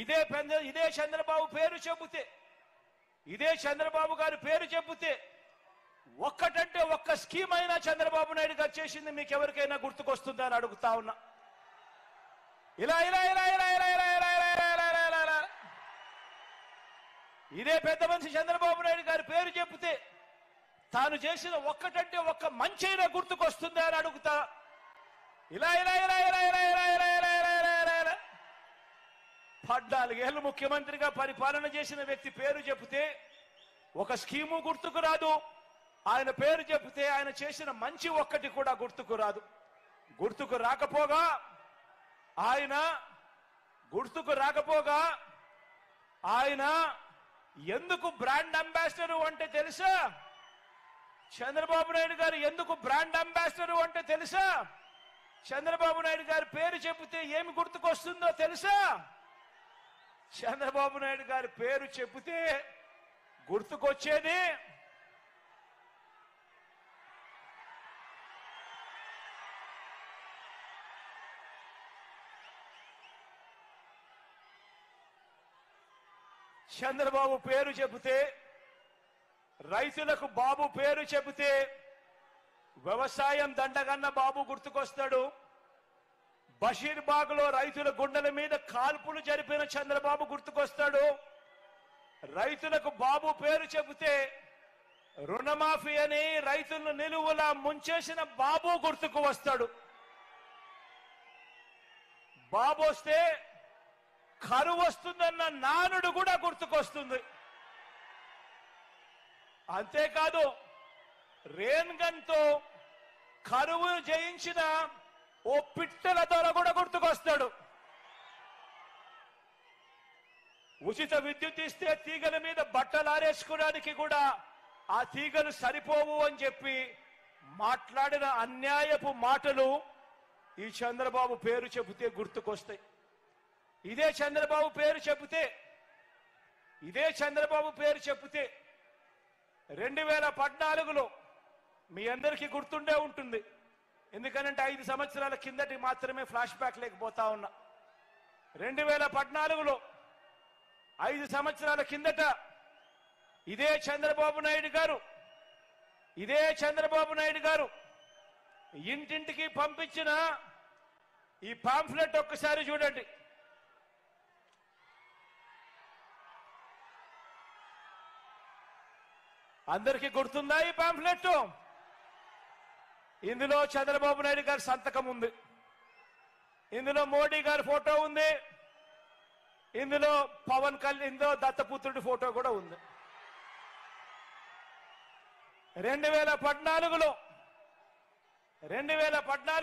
ఇదే చంద్రబాబు పేరు చెబితే, ఇదే చంద్రబాబు గారి పేరు చెబితే ఒక్కటంటే ఒక్క స్కీమ్ అయినా చంద్రబాబు నాయుడు గారు చేసింది మీకు ఎవరికైనా గుర్తుకొస్తుందా అని అడుగుతా ఉన్నా. ఇలా ఇలా ఇలా ఇలా ఇలా ఇలా ఇలా ఇలా ఇలా ఇలా ఇలా ఇదే పెద్ద మనిషి చంద్రబాబు నాయుడు గారి పేరు చెబితే తాను చేసిన ఒక్కటంటే ఒక్క మంచైనా గుర్తుకొస్తుందా అని అడుగుతా. ఇలా ఇలా ఇలా ఇలా ఇలా ఇలా ఇలా ఇలా ఇలా ఇలా ఇలా 14 ఏళ్ళు ముఖ్యమంత్రిగా పరిపాలన చేసిన వ్యక్తి పేరు చెబితే ఒక స్కీము గుర్తుకు రాదు. ఆయన పేరు చెబితే ఆయన చేసిన మంచి ఒక్కటి కూడా గుర్తుకు రాదు. గుర్తుకు రాకపోగా ఆయన ఎందుకు బ్రాండ్ అంబాసిడర్ అంటే తెలుసా? చంద్రబాబు నాయుడు గారు ఎందుకు బ్రాండ్ అంబాసిడర్ అంటే తెలుసా? చంద్రబాబు నాయుడు గారి పేరు చెబితే ఏమి గుర్తుకొస్తుందో తెలుసా? చంద్రబాబు నాయుడు గారి పేరు చెబితే గుర్తుకొచ్చేది చంద్రబాబు పేరు చెబితే, రైతులకు బాబు పేరు చెబితే వ్యవసాయం దండగన్న బాబు గుర్తుకొస్తాడు. బషీర్బాగ్ లో రైతుల గుండెల మీద కాల్పులు జరిపిన చంద్రబాబు గుర్తుకొస్తాడు. రైతులకు బాబు పేరు చెబితే రుణమాఫీ అని రైతులను నిలువులా ముంచేసిన బాబు గుర్తుకు వస్తాడు. బాబు వస్తే కరువు వస్తుందన్న నానుడు కూడా గుర్తుకొస్తుంది. అంతేకాదు రేన్ గన్ తో కరువు జయించిన ఓ పిట్టల దొర కూడా గుర్తుకొస్తాడు. ఉచిత విద్యుత్ ఇస్తే తీగల మీద బట్టలు ఆరేసుకోవడానికి కూడా ఆ తీగలు సరిపోవు అని చెప్పి మాట్లాడిన అన్యాయపు మాటలు ఈ చంద్రబాబు పేరు చెబితే గుర్తుకొస్తాయి. ఇదే చంద్రబాబు పేరు చెబితే 2014లో మీ అందరికీ గుర్తుండే ఉంటుంది. ఎందుకనంటే 5 సంవత్సరాల కిందటి మాత్రమే ఫ్లాష్ బ్యాక్ లేకపోతా ఉన్నా. 2014లో 5 సంవత్సరాల కిందట ఇదే చంద్రబాబు నాయుడు గారు ఇంటింటికి పంపించిన ఈ పాంఫ్లెట్ ఒక్కసారి చూడండి. అందరికీ గుర్తుందా ఈ పాంఫ్లెట్? ఇందులో చంద్రబాబు నాయుడు గారి సంతకం ఉంది, ఇందులో మోడీ గారి ఫోటో ఉంది, ఇందులో పవన్ కళ్యాణ్, ఇందులో దత్తపుత్రుడి ఫోటో కూడా ఉంది. 2014